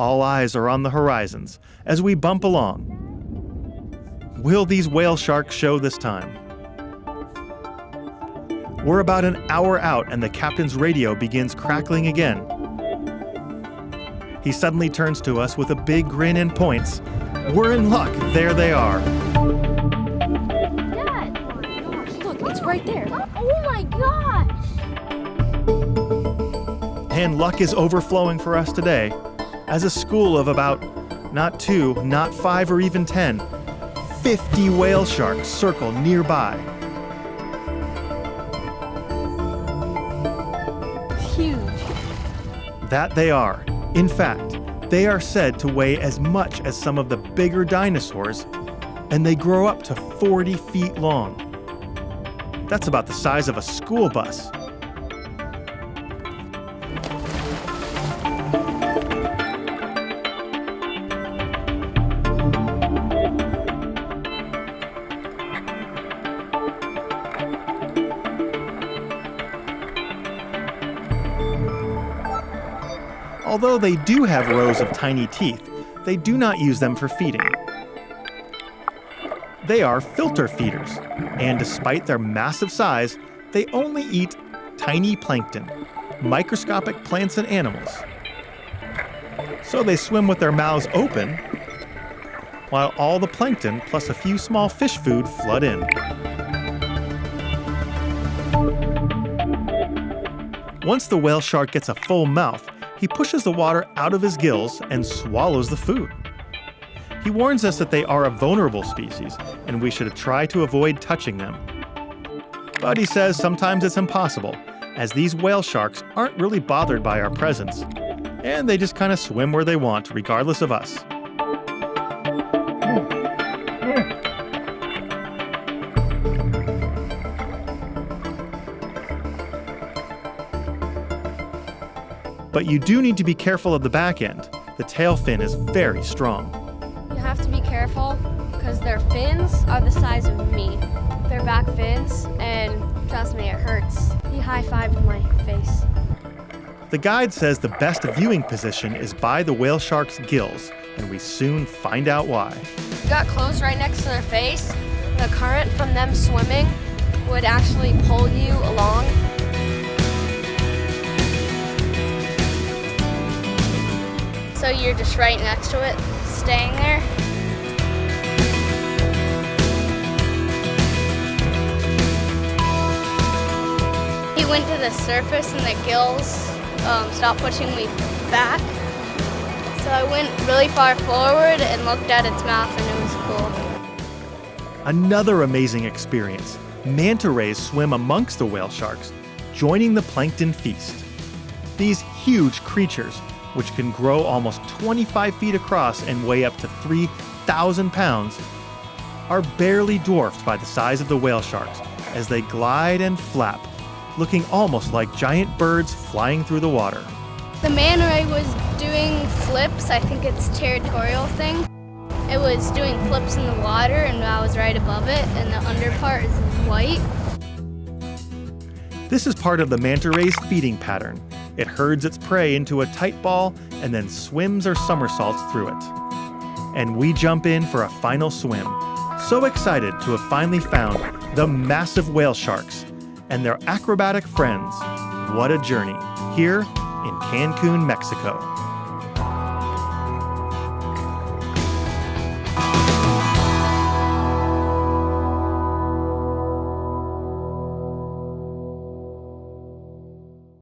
All eyes are on the horizons as we bump along. Will these whale sharks show this time? We're about an hour out and the captain's radio begins crackling again. He suddenly turns to us with a big grin and points. We're in luck. There they are. Dad! Look, it's right there. Oh my gosh! And luck is overflowing for us today, as a school of about, not 2, not 5, or even 10, 50 whale sharks circle nearby. It's huge. That they are. In fact, they are said to weigh as much as some of the bigger dinosaurs, and they grow up to 40 feet long. That's about the size of a school bus. Although they do have rows of tiny teeth, they do not use them for feeding. They are filter feeders, and despite their massive size, they only eat tiny plankton, microscopic plants and animals. So they swim with their mouths open, while all the plankton plus a few small fish food flood in. Once the whale shark gets a full mouth, he pushes the water out of his gills and swallows the food. He warns us that they are a vulnerable species and we should try to avoid touching them. But he says sometimes it's impossible, as these whale sharks aren't really bothered by our presence, and they just kind of swim where they want, regardless of us. But you do need to be careful of the back end. The tail fin is very strong. You have to be careful because their fins are the size of me. Their back fins, and trust me, it hurts. He high-fived my face. The guide says the best viewing position is by the whale shark's gills, and we soon find out why. We got close right next to their face. The current from them swimming would actually pull you along. So you're just right next to it, staying there. He went to the surface and the gills stopped pushing me back. So I went really far forward and looked at its mouth, and it was cool. Another amazing experience. Manta rays swim amongst the whale sharks, joining the plankton feast. These huge creatures, which can grow almost 25 feet across and weigh up to 3,000 pounds, are barely dwarfed by the size of the whale sharks as they glide and flap, looking almost like giant birds flying through the water. The manta ray was doing flips. I think it's a territorial thing. It was doing flips in the water, and I was right above it, and the under part is white. This is part of the manta ray's feeding pattern. It herds its prey into a tight ball and then swims or somersaults through it. And we jump in for a final swim, so excited to have finally found the massive whale sharks and their acrobatic friends. What a journey here in Cancun, Mexico.